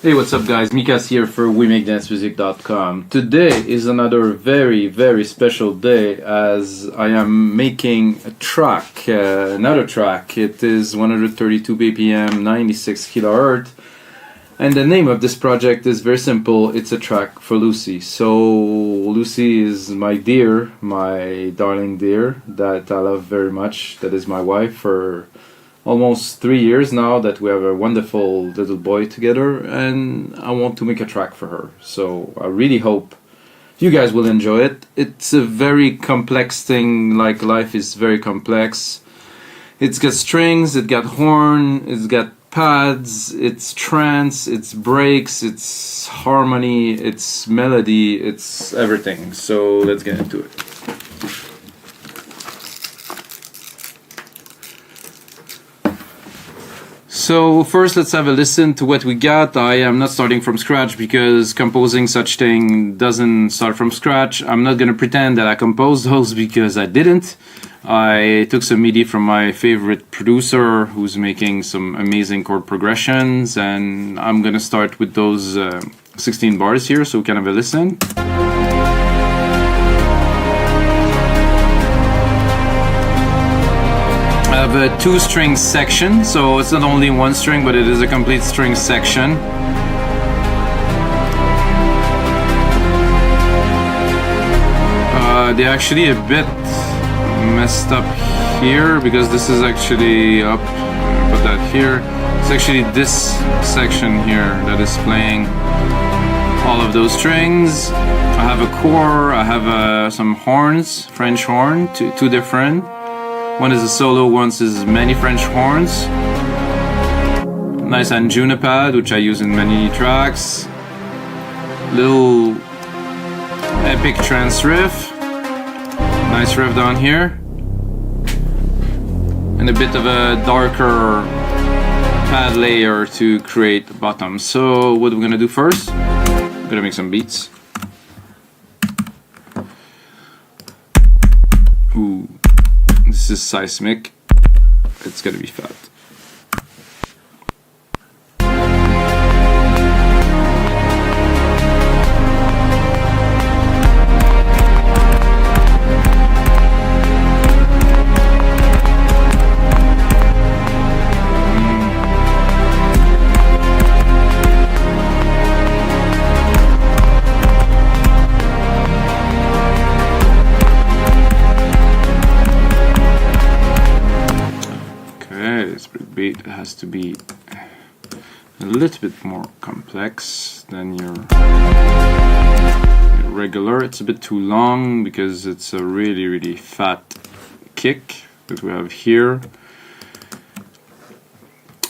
Hey, what's up guys, Mikas here for WeMakeDanceMusic.com. Today is another very special day as I am making a track, another track. It is 132 BPM, 96 kHz, and the name of this project is very simple. It's a track for Lucy. So Lucy is my dear, my darling dear that I love very much. That is my wife for almost 3 years now that we have a wonderful little boy together, and I want to make a track for her. So I really hope you guys will enjoy it. It's a very complex thing, like life is very complex. It's got strings, it's got horn, it's got pads, it's trance, it's breaks, it's harmony, it's melody, it's everything. So let's get into it. So first let's have a listen to what we got. I am not starting from scratch because composing such thing doesn't start from scratch. I'm not gonna pretend that I composed those because I didn't. I took some MIDI from my favorite producer who's making some amazing chord progressions, and I'm gonna start with those 16 bars here so we can have a listen. I have a 2-string section, so it's not only one string, but it is a complete string section. They're actually a bit messed up here because this is actually up. Put that here. It's actually this section here that is playing all of those strings. I have a core, I have some horns, French horn, two different. One is a solo, one is many French horns. Nice Anjuna pad, which I use in many tracks. Little epic trance riff. Nice riff down here. And a bit of a darker pad layer to create the bottom. So what we're gonna do first, I'm gonna make some beats. Ooh. This is seismic. It's gonna be fat. It has to be a little bit more complex than your regular. It's a bit too long because it's a really fat kick that we have here.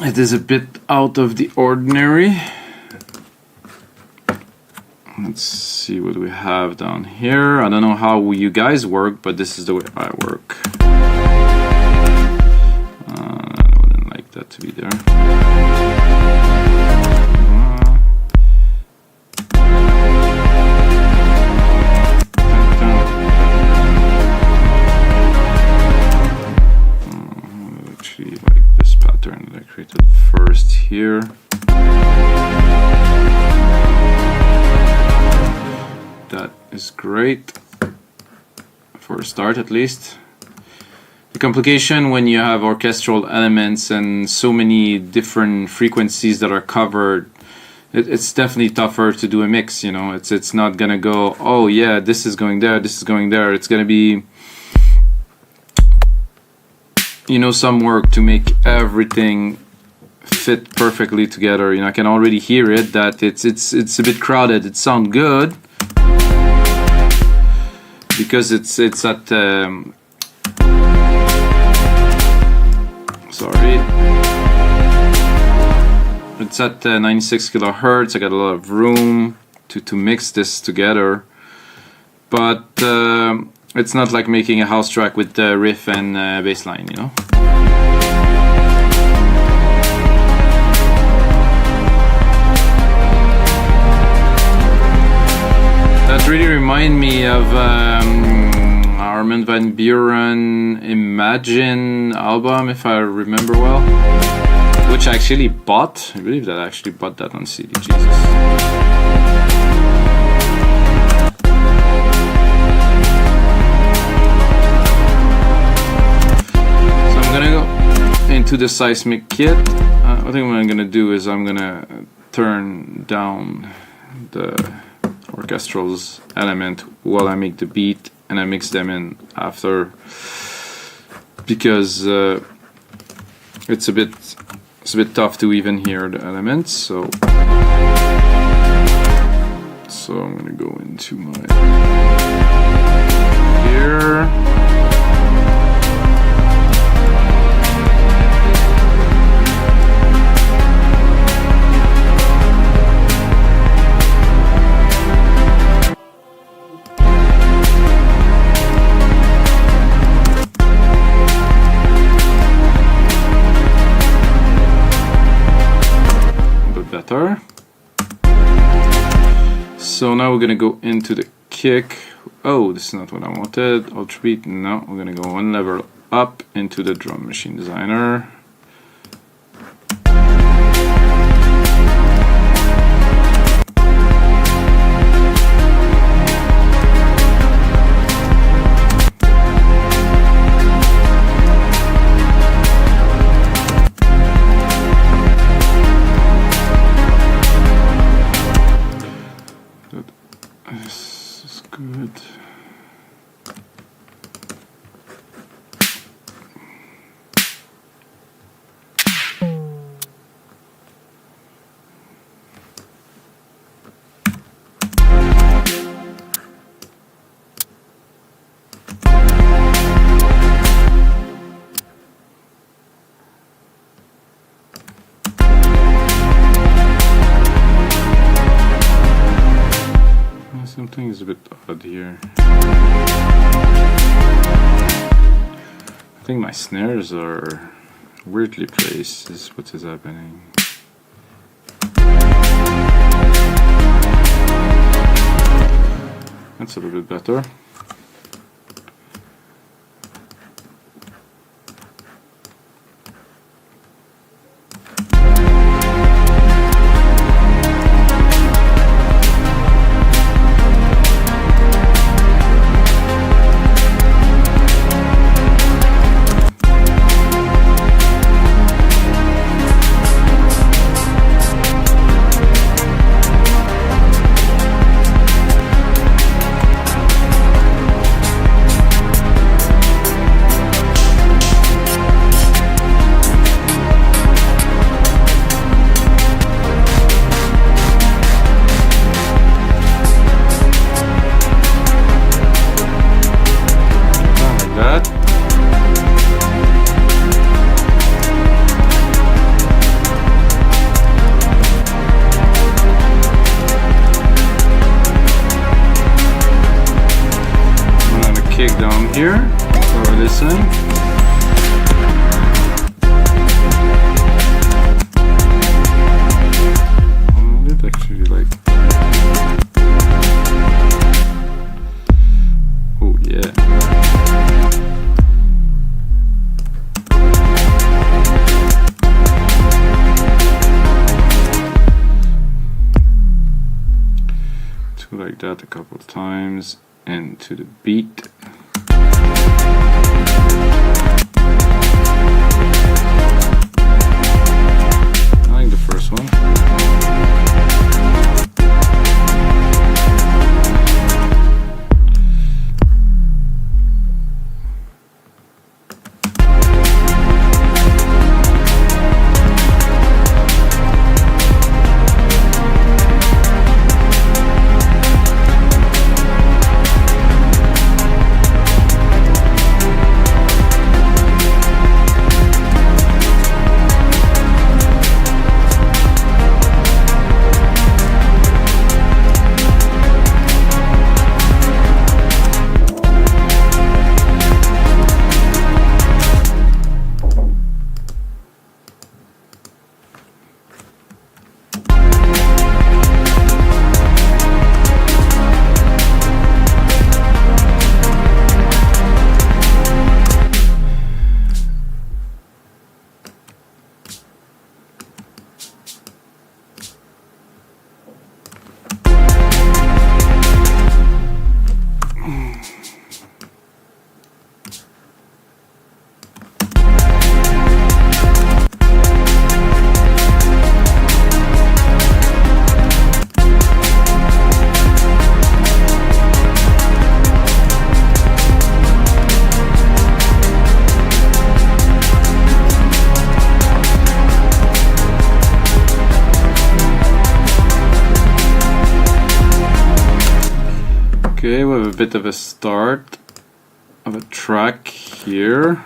It is a bit out of the ordinary. Let's see what we have down here. I don't know how you guys work, but this is the way I work. That to be there. Actually, like this pattern that I created first here. That is great for a start, at least. The complication when you have orchestral elements and so many different frequencies that are covered, it's definitely tougher to do a mix, you know. It's not gonna go, oh yeah, this is going there, this is going there. It's gonna be, you know, some work to make everything fit perfectly together. You know, I can already hear it that it's a bit crowded. It sounds good because it's at it's at 96 kHz. I got a lot of room to mix this together, but it's not like making a house track with riff and bass line, you know. That really reminds me of Armin van Buuren Imagine album, if I remember well. which I actually bought. I believe that I actually bought that on CD. Jesus. So I'm gonna go into the seismic kit. I think what I'm gonna do is I'm gonna turn down the orchestral's element while I make the beat, and I mix them in after, because it's a bit tough to even hear the elements. So I'm gonna go into my here. Better. So now we're gonna go into the kick. Oh, this is not what I wanted. Ultra beat. No, we're gonna go one level up into the drum machine designer. This is good. Something is a bit odd here. I think my snares are weirdly placed, is what is happening. That's a little bit better. Kick down here for listening. It actually like, oh yeah. Do like that a couple of times. And to the beat. I like the first one. Okay, we have a bit of a start of a track here.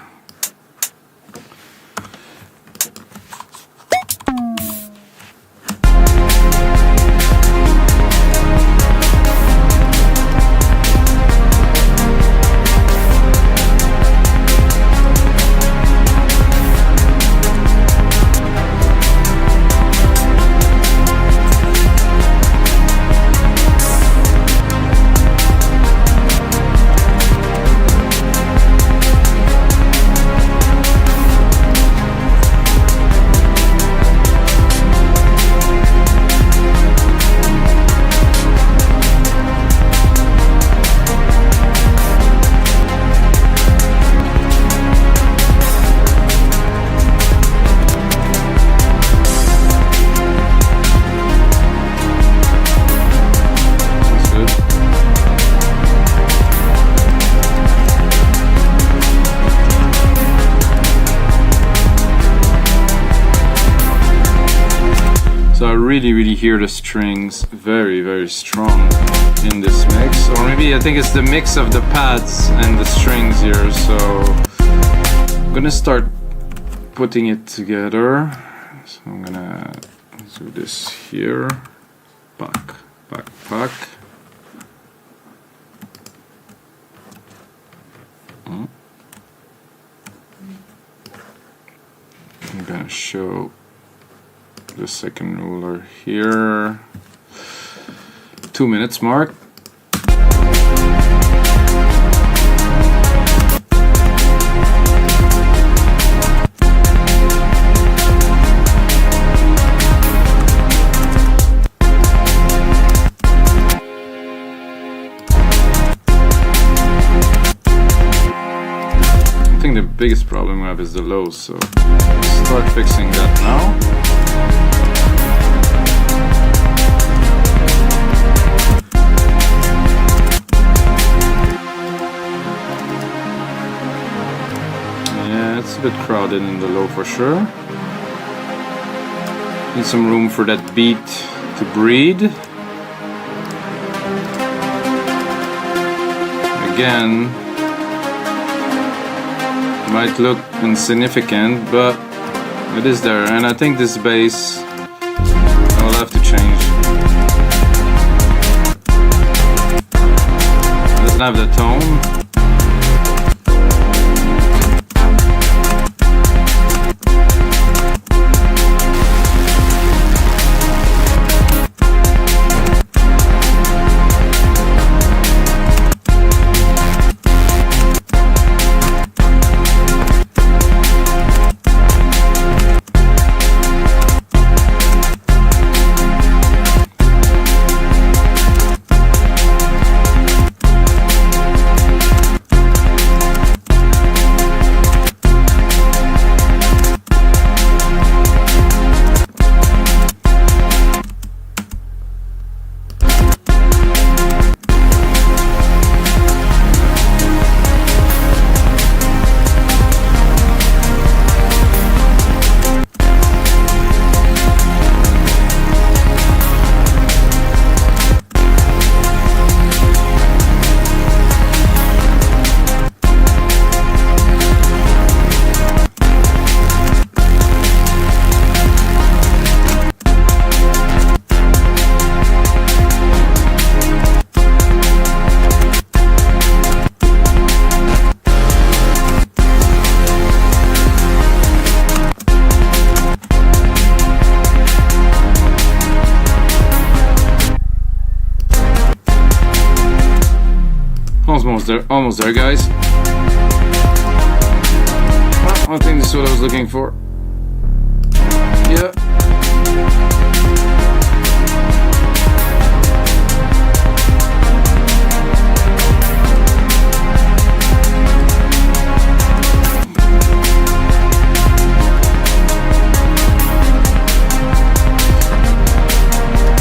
So I really hear the strings very strong in this mix, or maybe I think it's the mix of the pads and the strings here. So I'm gonna start putting it together. So I'm gonna do this here, back. I'm gonna show the second ruler here. 2 minutes mark. I think the biggest problem we have is the lows, so let's start fixing that now. It's a bit crowded in the low for sure. Need some room for that beat to breathe. Again, might look insignificant, but it is there, and I think this bass I will have to change. It doesn't have the tone. Almost there, guys. Well, I think this is what I was looking for. Yeah.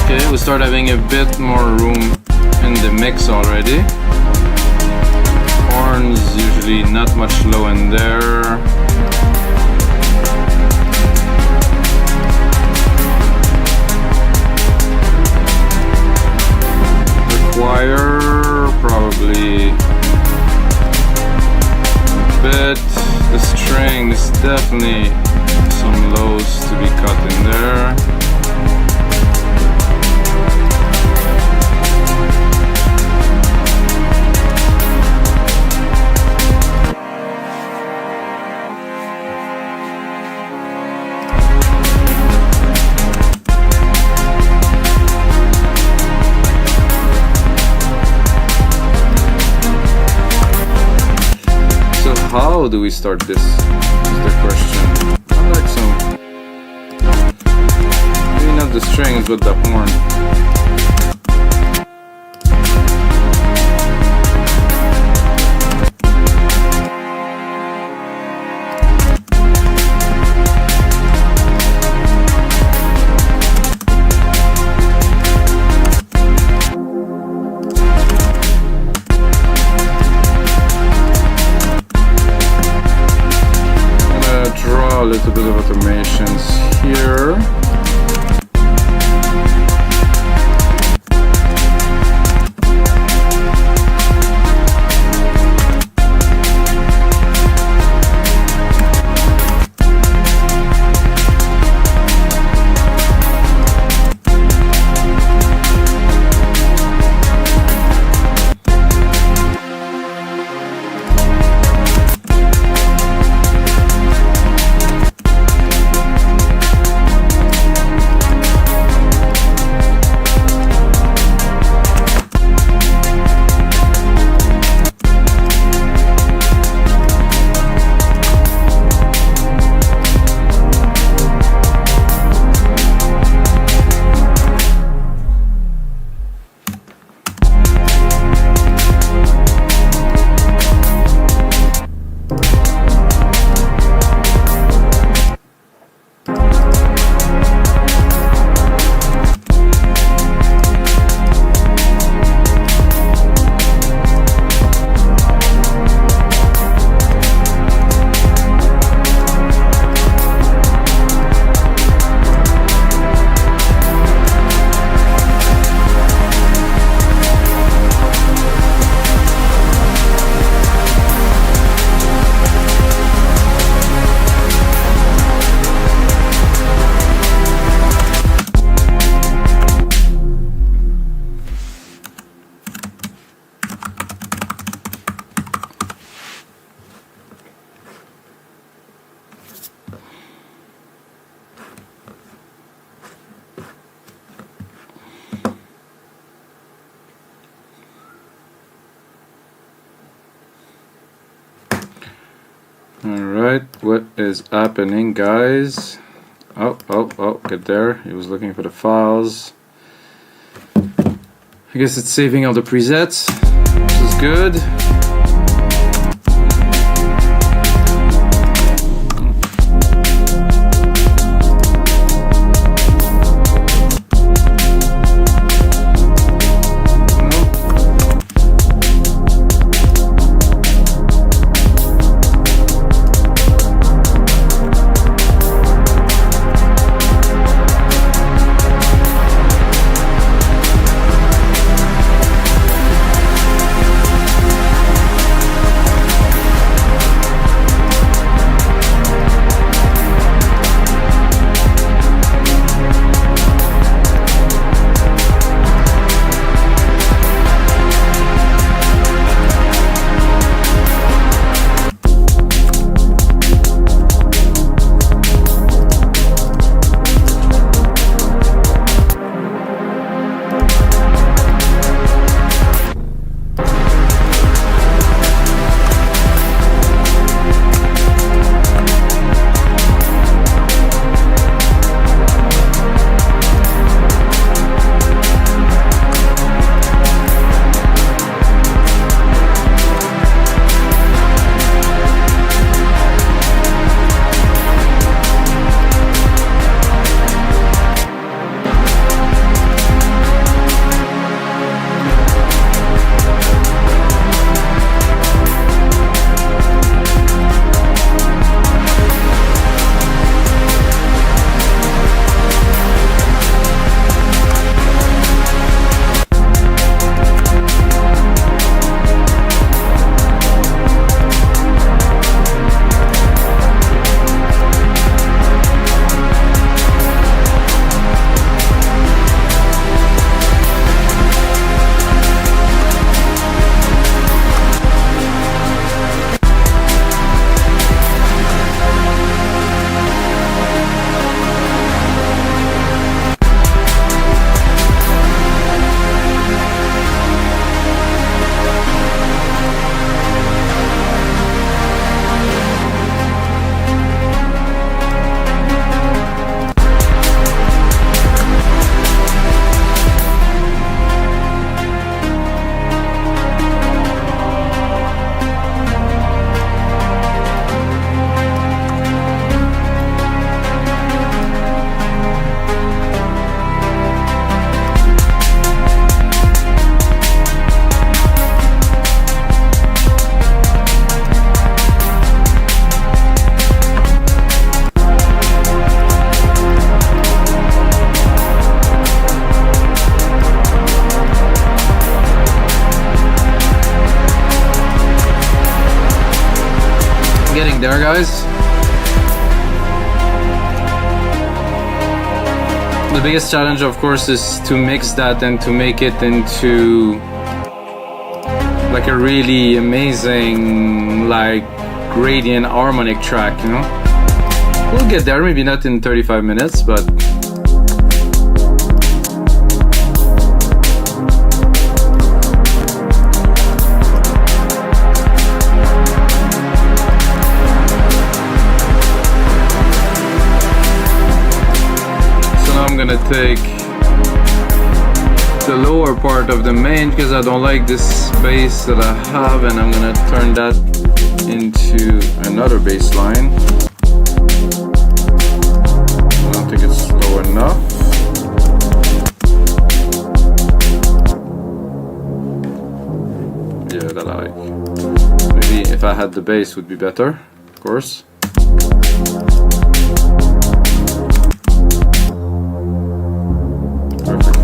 Okay, we start having a bit more room in the mix already. Horns, usually not much low in there. The choir, probably a bit. The strings, definitely some lows to be cut in there. How do we start this? Is the question. I like some, maybe not the strings, but the horn. A little bit of automations here. Alright, what is happening, guys? Oh, get there. He was looking for the files. I guess it's saving all the presets, which is good. there, guys? The biggest challenge, of course, is to mix that and to make it into like a really amazing, like, gradient harmonic track, you know? We'll get there, maybe not in 35 minutes, but I'm gonna take the lower part of the main because I don't like this bass that I have, and I'm gonna turn that into another bass line. I don't think it's low enough. Yeah, that I like. Maybe if I had the bass would be better, of course.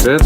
Fit.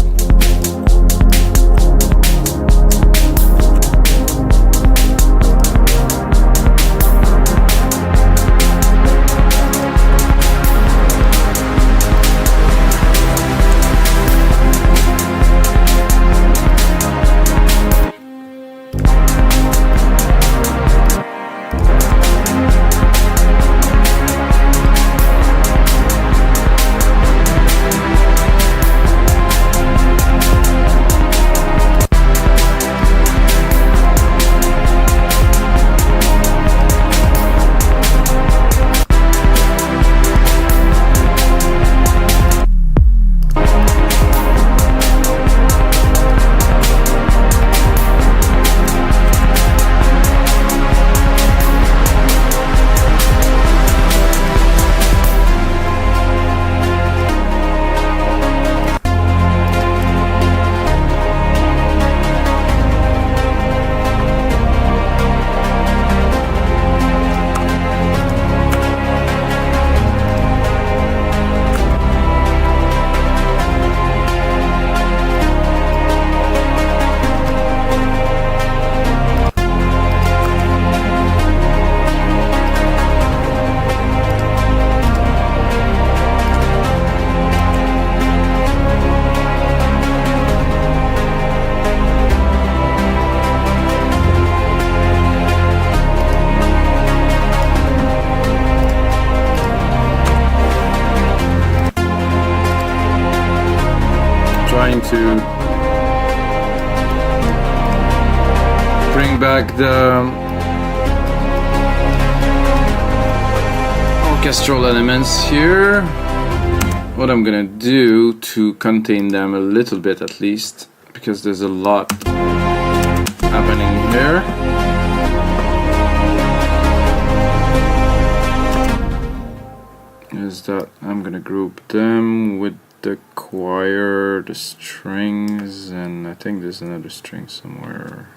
To bring back the orchestral elements here. What I'm gonna do to contain them a little bit at least, because there's a lot happening here. Is that I'm gonna group them with the choir, the strings, and I think there's another string somewhere.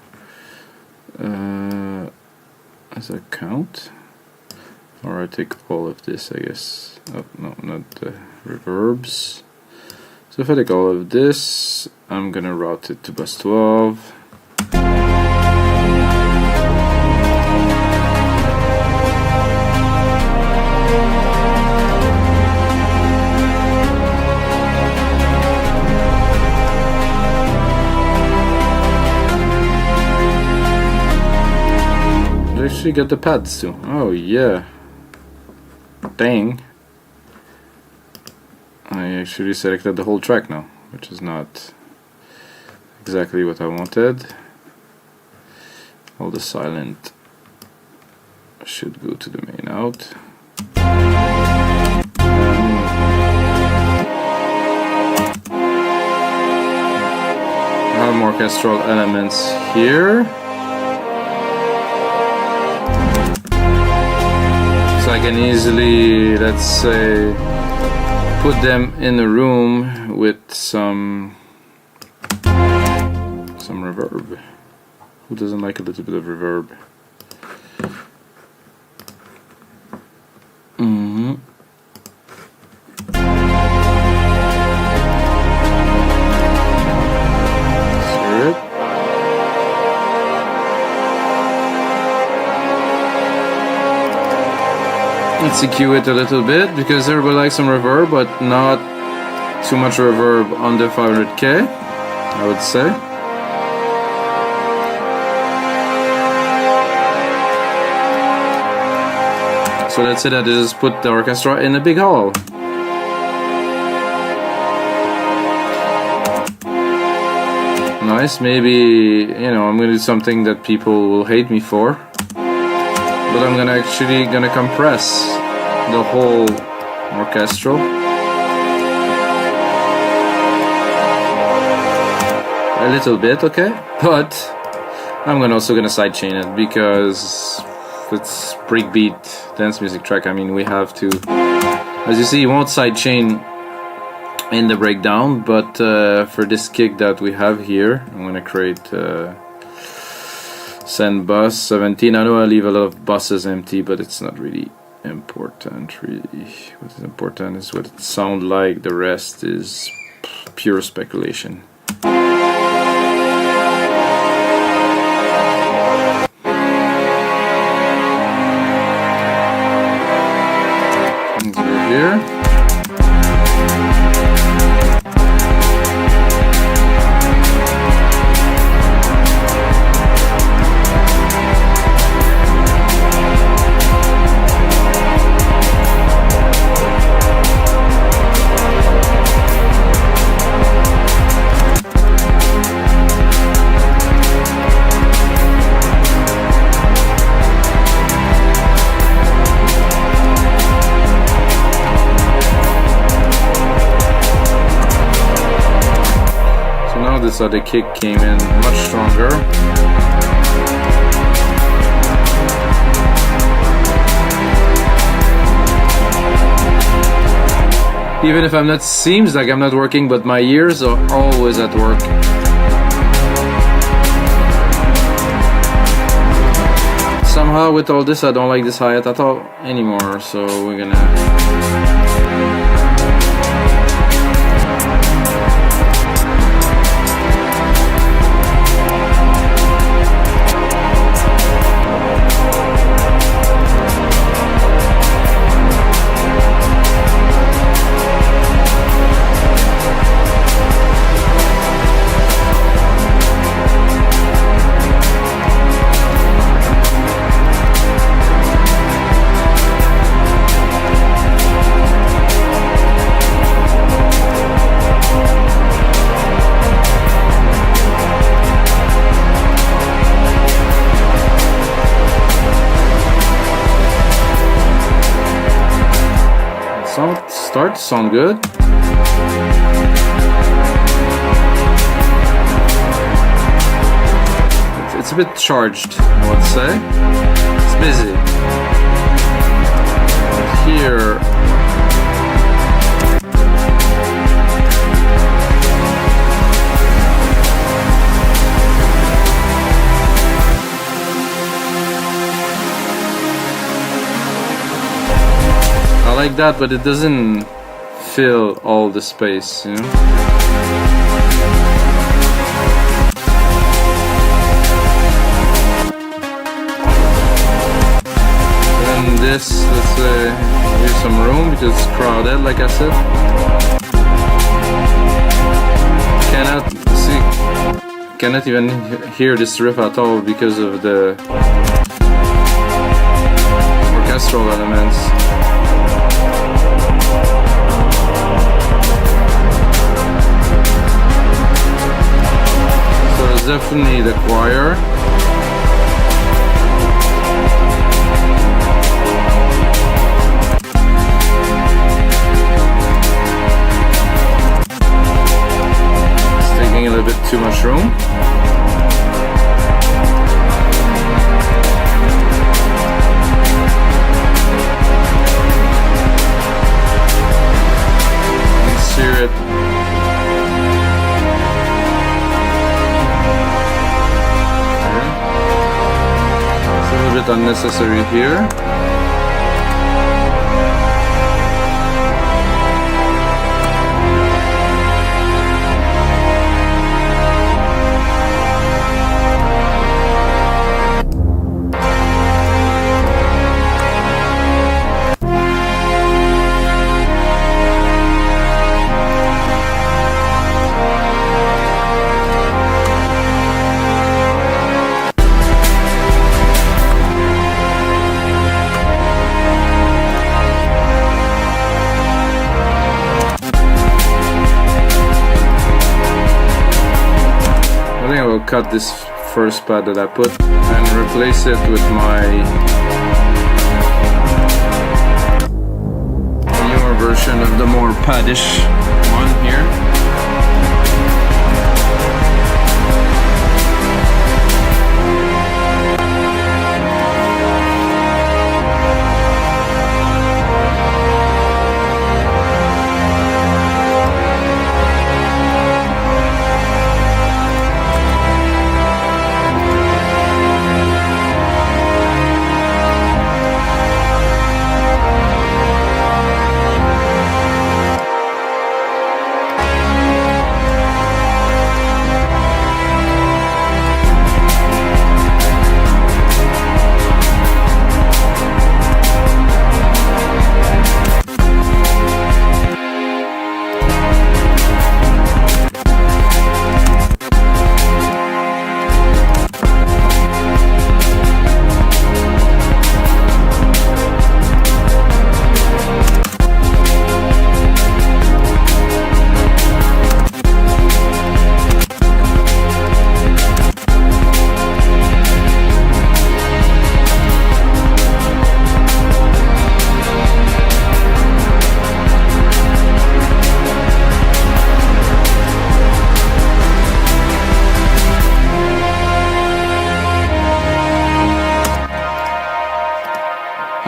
As a count, or I take all of this, I guess. Oh, no, not the reverbs. So if I take all of this, I'm gonna route it to bus 12. Actually got the pads too. Oh yeah. Dang. I actually selected the whole track now, which is not exactly what I wanted. All the silent should go to the main out. I have more orchestral elements here. So I can easily, let's say, put them in a room with some reverb. Who doesn't like a little bit of reverb? Let's EQ it a little bit because everybody likes some reverb, but not too much reverb under 500k, I would say. So let's say that I just put the orchestra in a big hall. Nice, maybe, you know, I'm gonna do something that people will hate me for, but I'm gonna compress the whole orchestral a little bit, okay? But I'm also gonna sidechain it because it's breakbeat dance music track. I mean, we have to, as you see, you won't sidechain in the breakdown, but for this kick that we have here, I'm gonna create send bus 17. I know I leave a lot of buses empty, but it's not really important. Really, what is important is what it sounds like. The rest is pure speculation. Here. So the kick came in much stronger. Even if I'm not, seems like I'm not working, but my ears are always at work. Somehow with all this I don't like this hi-hat at all anymore, so we're gonna start to sound good. It's a bit charged, I would say. It's busy. Here, I like that, but it doesn't fill all the space, you know? Then this, let's say, leave some room because it's crowded, like I said. Cannot even hear this riff at all because of the orchestral elements. Definitely the choir. It's taking a little bit too much room. Let's hear it. Unnecessary here. I'll cut this first pad that I put and replace it with my newer version of the more paddish one here.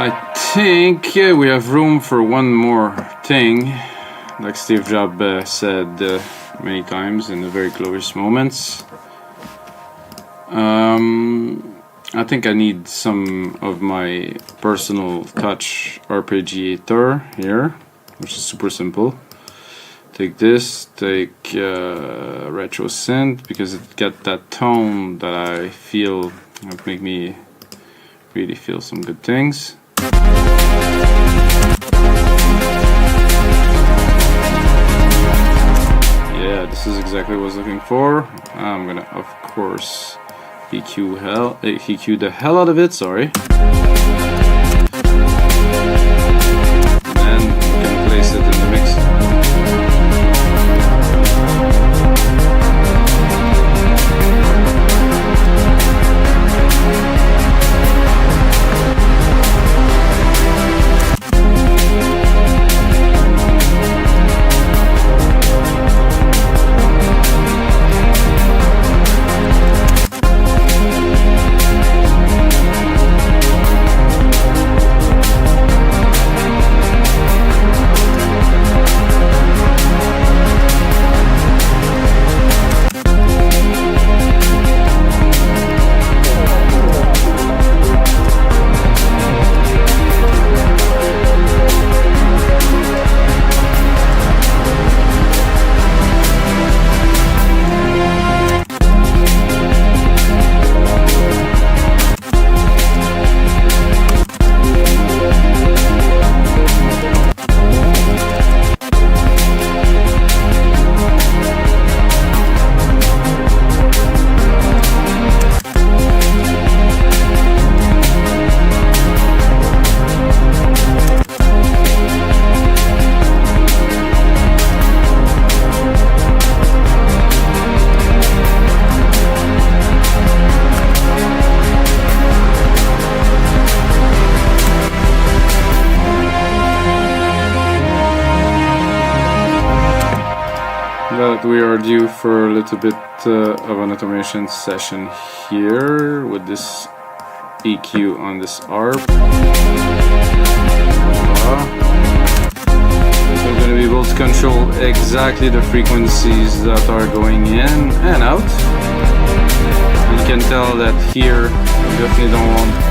I think we have room for one more thing, like Steve Jobs said many times in the very close moments. I think I need some of my personal touch arpeggiator here, which is super simple. Take this, take retro synth, because it got that tone that I feel would make me really feel some good things. Yeah, this is exactly what I was looking for. I'm gonna, of course, EQ the hell out of it, sorry. And we can place it in the mix. But we are due for a little bit of an automation session here with this EQ on this ARP. So we're going to be able to control exactly the frequencies that are going in and out. And you can tell that here we definitely don't want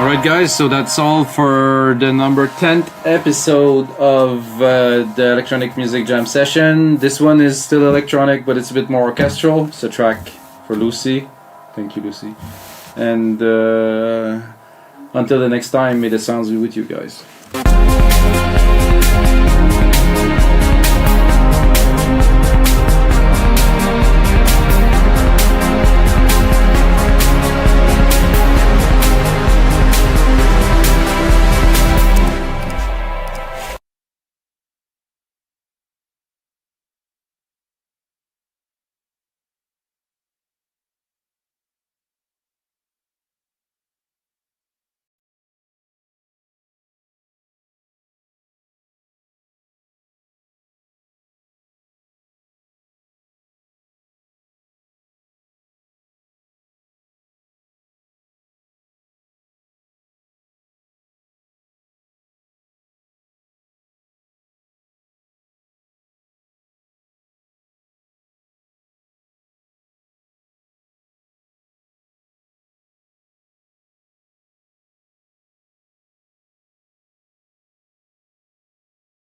Alright guys, so that's all for the number 10th episode of the Electronic Music Jam session. This one is still electronic, but it's a bit more orchestral. It's a track for Lucy. Thank you, Lucy. And until the next time, may the sounds be with you guys.